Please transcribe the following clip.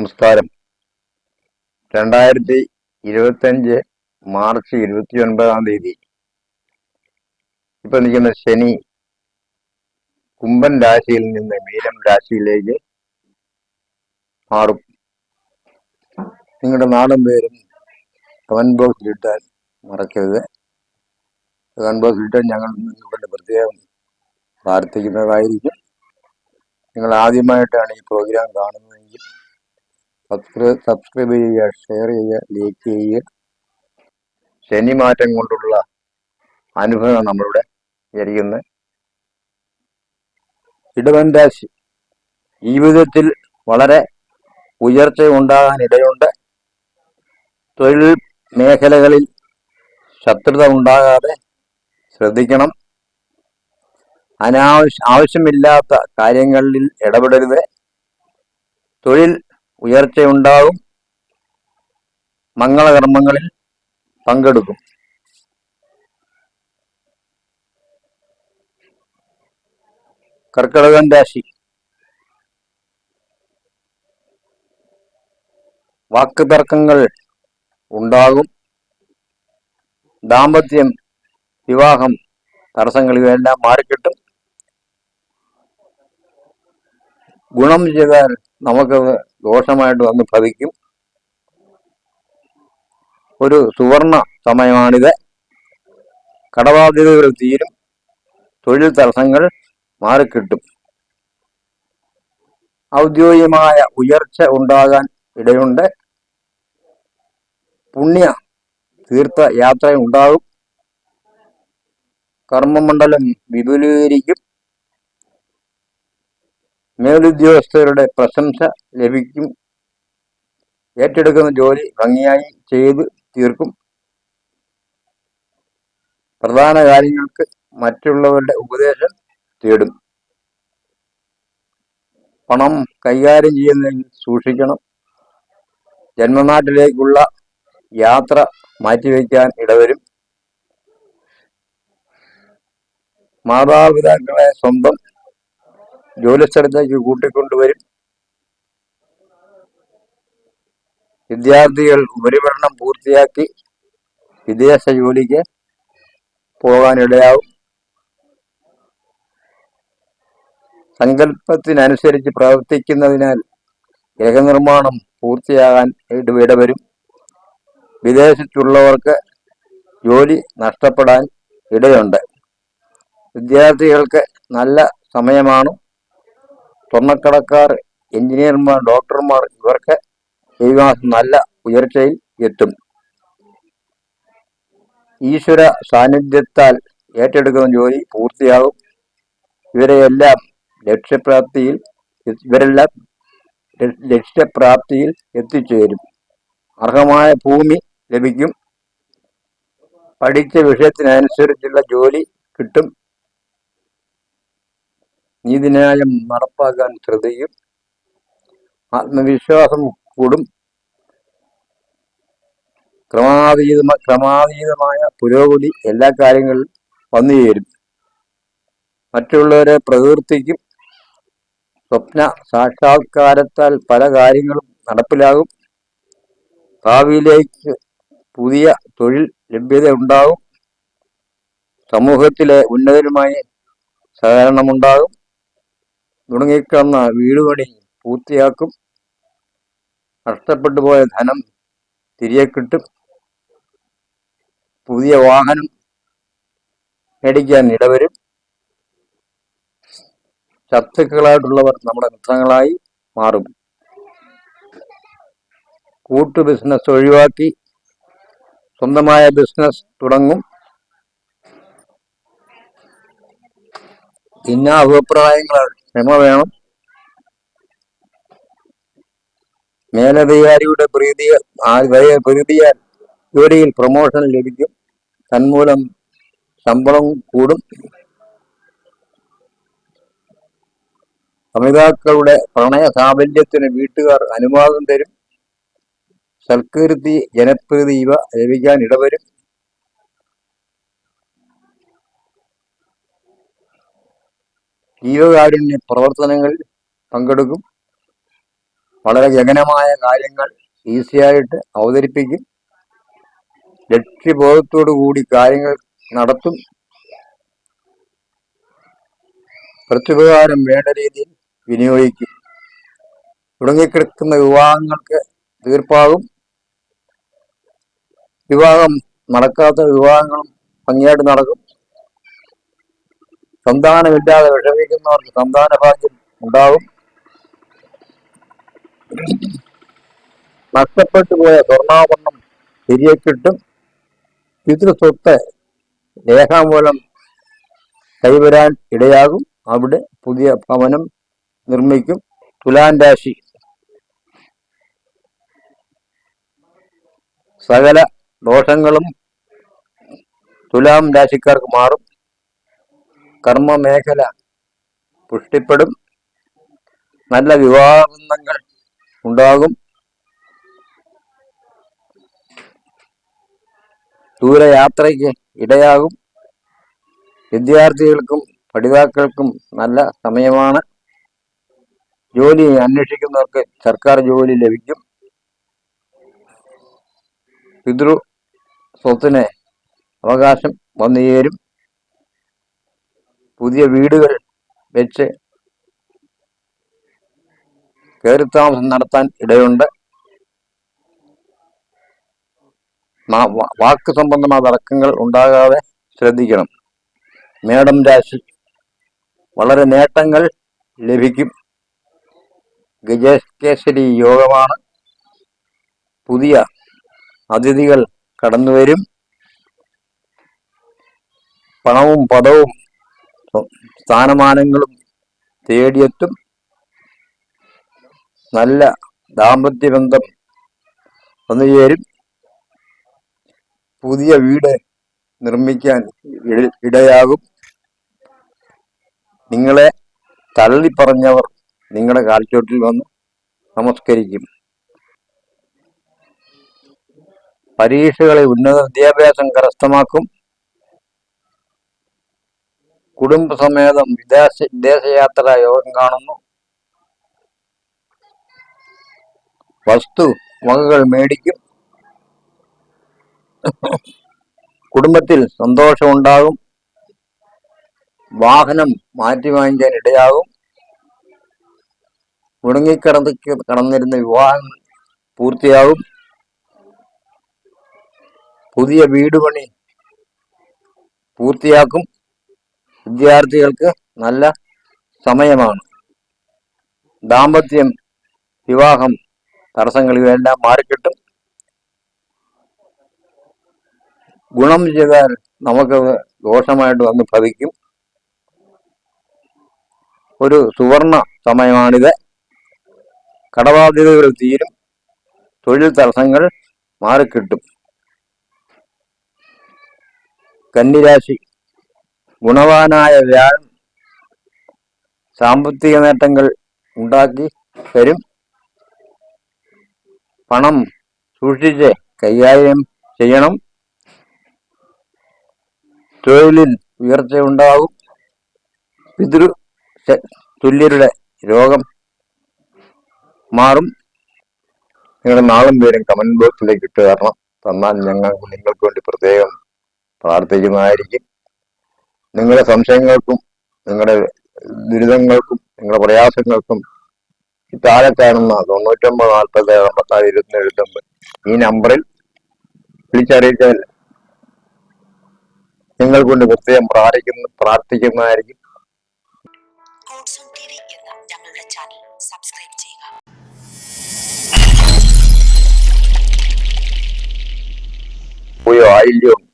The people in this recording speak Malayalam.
നമസ്കാരം. 2025 മാർച്ച് 29 ഇപ്പൊ നിൽക്കുന്ന ശനി കുംഭൻ രാശിയിൽ നിന്ന് മീനം രാശിയിലേക്ക് മാറും. നിങ്ങളുടെ നാടും പേരും കമന്റ് ബോക്സിൽ ഇട്ടാൽ മറക്കരുത്. കമന്റ് ബോക്സിൽ ഇട്ടാൽ ഞങ്ങൾ നിങ്ങളുടെ പ്രത്യേകം പ്രാർത്ഥിക്കുന്നതായിരിക്കും. നിങ്ങൾ ആദ്യമായിട്ടാണ് ഈ പ്രോഗ്രാം കാണുന്നതെങ്കിൽ സബ്സ്ക്രൈബ് ചെയ്യുക, ഷെയർ ചെയ്യുക, ലൈക്ക് ചെയ്യുക. ശനി മാറ്റം കൊണ്ടുള്ള അനുഭവം നമ്മളിവിടെ വിചാരിക്കുന്നത്. ഇടവൻ രാശി ജീവിതത്തിൽ വളരെ ഉയർച്ച ഉണ്ടാകാൻ ഇടയുണ്ട്. തൊഴിൽ മേഖലകളിൽ ശത്രുത ഉണ്ടാകാതെ ശ്രദ്ധിക്കണം. ആവശ്യമില്ലാത്ത കാര്യങ്ങളിൽ ഇടപെടരുത്. തൊഴിൽ ഉയർച്ചയുണ്ടാകും. മംഗളകർമ്മങ്ങളിൽ പങ്കെടുക്കും. കർക്കിടകൻ രാശി വാക്കുതർക്കങ്ങൾ ഉണ്ടാകും. ദാമ്പത്യം, വിവാഹം തടസ്സങ്ങൾ ഇവയെല്ലാം മാറിക്കിട്ടും. ഗുണം ചെയ്താൽ നമുക്ക് ദോഷമായിട്ട് വന്ന് ഭവിക്കും. ഒരു സുവർണ സമയമാണിത്. കടബാധ്യതകൾ തീരും. തൊഴിൽ തടസ്സങ്ങൾ മാറിക്കിട്ടും. ഔദ്യോഗികമായ ഉയർച്ച ഉണ്ടാകാൻ ഇടയുണ്ട്. പുണ്യ തീർത്ഥയാത്ര ഉണ്ടാകും. കർമ്മമണ്ഡലം വിപുലീകരിക്കും. മേലുദ്യോഗസ്ഥരുടെ പ്രശംസ ലഭിക്കും. ഏറ്റെടുക്കുന്ന ജോലി ഭംഗിയായി ചെയ്ത് തീർക്കും. പ്രധാന കാര്യങ്ങൾക്ക് മറ്റുള്ളവരുടെ ഉപദേശം തേടും. പണം കൈകാര്യം ചെയ്യുന്നതിൽ സൂക്ഷിക്കണം. ജന്മനാട്ടിലേക്കുള്ള യാത്ര മാറ്റിവെക്കാൻ ഇടവരും. മാതാപിതാക്കളെ സ്വന്തം ജോലിസ്ഥലത്തേക്ക് കൂട്ടിക്കൊണ്ടുവരും. വിദ്യാർത്ഥികൾ ഉപരിപഠനം പൂർത്തിയാക്കി വിദേശ ജോലിക്ക് പോകാനിടയാവും. സങ്കല്പത്തിനനുസരിച്ച് പ്രവർത്തിക്കുന്നതിനാൽ ഗൃഹനിർമ്മാണം പൂർത്തിയാകാൻ ഇടവരും. വിദേശത്തുള്ളവർക്ക് ജോലി നഷ്ടപ്പെടാൻ ഇടയുണ്ട്. വിദ്യാർത്ഥികൾക്ക് നല്ല സമയമാണ്. സ്വർണ്ണക്കടക്കാർ, എഞ്ചിനീയർമാർ, ഡോക്ടർമാർ ഇവർക്ക് ഈ മാസം നല്ല ഉയർച്ചയിൽ എത്തും. ഈശ്വര സാന്നിധ്യത്താൽ ഏറ്റെടുക്കുന്ന ജോലി പൂർത്തിയാകും. ഇവരെല്ലാം ലക്ഷ്യപ്രാപ്തിയിൽ എത്തിച്ചേരും. അർഹമായ ഭൂമി ലഭിക്കും. പഠിച്ച വിഷയത്തിനനുസരിച്ചുള്ള ജോലി കിട്ടും. നീതിന്യായം നടപ്പാക്കാൻ ശ്രദ്ധിക്കും. ആത്മവിശ്വാസം കൂടും. ക്രമാതീതമായ പുരോഗതി എല്ലാ കാര്യങ്ങളിലും വന്നുചേരും. മറ്റുള്ളവരെ പ്രകീർത്തിക്കും. സ്വപ്ന സാക്ഷാത്കാരത്താൽ പല കാര്യങ്ങളും നടപ്പിലാകും. ഭാവിയിലേക്ക് പുതിയ തൊഴിൽ ലഭ്യത ഉണ്ടാകും. സമൂഹത്തിലെ ഉന്നതരുമായി സഹകരണമുണ്ടാകും. മുടങ്ങിക്കിടന്ന വീടുപണി പൂർത്തിയാക്കും. നഷ്ടപ്പെട്ടു പോയ ധനം തിരികെ കിട്ടും. പുതിയ വാഹനം മേടിക്കാൻ ഇടവരും. ശത്രുക്കളായിട്ടുള്ളവർ നമ്മുടെ മിത്രങ്ങളായി മാറും. കൂട്ടു ബിസിനസ് ഒഴിവാക്കി സ്വന്തമായ ബിസിനസ് തുടങ്ങും. അഭിപ്രായങ്ങളാൽ ക്ഷമ വേണം. മേലധികാരിയുടെ പ്രീതിയാൽ ജോലിയിൽ പ്രൊമോഷൻ ലഭിക്കും. തന്മൂലം ശമ്പളം കൂടും. അമിതാക്കളുടെ പ്രണയ സാഫല്യത്തിന് വീട്ടുകാർ അനുവാദം തരും. സൽകീർത്തി, ജനപ്രീതി ഇവ ലഭിക്കാൻ ഇടവരും. ജീവകാരുണ്യ പ്രവർത്തനങ്ങളിൽ പങ്കെടുക്കും. വളരെ ഗഹനമായ കാര്യങ്ങൾ ഈസിയായിട്ട് അവതരിപ്പിക്കും. ലക്ഷ്യബോധത്തോടു കൂടി കാര്യങ്ങൾ നടത്തും. പ്രത്യുപകാരം വേണ്ട രീതിയിൽ വിനിയോഗിക്കും. തുടങ്ങിക്കിടക്കുന്ന വിവാഹങ്ങൾക്ക് തീർപ്പാകും. വിവാഹം നടക്കാത്ത വിവാഹങ്ങളും ഭംഗിയായിട്ട് നടക്കും. സന്താനമില്ലാതെ വിഷമിക്കുന്നവർക്ക് സന്താന ഭാഗ്യം ഉണ്ടാകും. നഷ്ടപ്പെട്ടു പോയ സ്വർണ്ണാഭരണം തിരികെ കിട്ടും. പിതൃസ്വത്ത് രേഖാമൂലം കൈവരാൻ ഇടയാകും. അവിടെ പുതിയ ഭവനം നിർമ്മിക്കും. തുലാം രാശി സകല ദോഷങ്ങളും തുലാം രാശിക്കാർക്ക് മാറും. കർമ്മ മേഖല പുഷ്ടിപ്പെടും. നല്ല വിവാഹബന്ധങ്ങൾ ഉണ്ടാകും. ദൂരയാത്രയ്ക്ക് ഇടയാകും. വിദ്യാർത്ഥികൾക്കും പഠിതാക്കൾക്കും നല്ല സമയമാണ്. ജോലി അന്വേഷിക്കുന്നവർക്ക് സർക്കാർ ജോലി ലഭിക്കും. പിതൃ സ്വത്തിന് അവകാശം വന്നു ചേരും. പുതിയ വീടുകൾ വെച്ച് കയറിത്താമസം നടത്താൻ ഇടയുണ്ട്. വാക്ക് സംബന്ധമായ തർക്കങ്ങൾ ഉണ്ടാകാതെ ശ്രദ്ധിക്കണം. മേടം രാശി വളരെ നേട്ടങ്ങൾ ലഭിക്കും. ഗജകേസരി യോഗമാണ്. പുതിയ അതിഥികൾ കടന്നുവരും. പണവും പദവും സ്ഥാനമാനങ്ങളും തേടിയെത്തും. നല്ല ദാമ്പത്യ ബന്ധം വന്നുചേരും. പുതിയ വീട് നിർമ്മിക്കാൻ ഇടയാകും. നിങ്ങളെ തള്ളിപ്പറഞ്ഞവർ നിങ്ങളുടെ കാൽച്ചോട്ടിൽ വന്ന് നമസ്കരിക്കും. പരീക്ഷകളിൽ ഉന്നത വിദ്യാഭ്യാസം കരസ്ഥമാക്കും. കുടുംബസമേതം വിദേശയാത്ര യോഗം കാണുന്നു. വസ്തു വകകൾ മേടിക്കും. കുടുംബത്തിൽ സന്തോഷമുണ്ടാകും. വാഹനം മാറ്റി വാങ്ങിക്കാൻ ഇടയാകും. കടന്നിരുന്ന വിവാഹങ്ങൾ പൂർത്തിയാകും. പുതിയ വീട് പണി പൂർത്തിയാക്കും. വിദ്യാർത്ഥികൾക്ക് നല്ല സമയമാണ്. ദാമ്പത്യം വിവാഹം തടസ്സങ്ങളിലെല്ലാം മാറിക്കിട്ടും. ഗുണം ചെയ്താൽ നമുക്ക് ദോഷമായിട്ട് വന്ന് ഭവിക്കും. ഒരു സുവർണ സമയമാണിത്. കടബാധ്യതകൾ തീരും. തൊഴിൽ തടസ്സങ്ങൾ മാറിക്കിട്ടും. കന്നിരാശി ഗുണവാനായ വ്യാഴം സാമ്പത്തിക നേട്ടങ്ങൾ ഉണ്ടാക്കി തരും. പണം സൂക്ഷിച്ച് കൈകാര്യം ചെയ്യണം. തൊഴിലിൽ ഉയർച്ചയുണ്ടാകും. പിതൃ തുല്യരുടെ രോഗം മാറും. നിങ്ങളുടെ നാളും പേരും കമന്റ് ബോക്സിലേക്ക് ഇട്ട് തരണം. തന്നാൽ നിങ്ങൾക്ക് വേണ്ടി പ്രത്യേകം പ്രാർത്ഥിക്കുന്നതായിരിക്കും. നിങ്ങളുടെ സംശയങ്ങൾക്കും നിങ്ങളുടെ ദുരിതങ്ങൾക്കും നിങ്ങളുടെ പ്രയാസങ്ങൾക്കും താഴെ കാണുന്ന 9940 ഈ നമ്പറിൽ വിളിച്ചറിയിച്ചാൽ നിങ്ങൾ കൊണ്ട് പ്രത്യേകം പ്രാർത്ഥിക്കുന്നതായിരിക്കും. ഞങ്ങളുടെ ചാനൽ സബ്സ്ക്രൈബ് ചെയ്യുക. പോയോ ആയില്ലയോ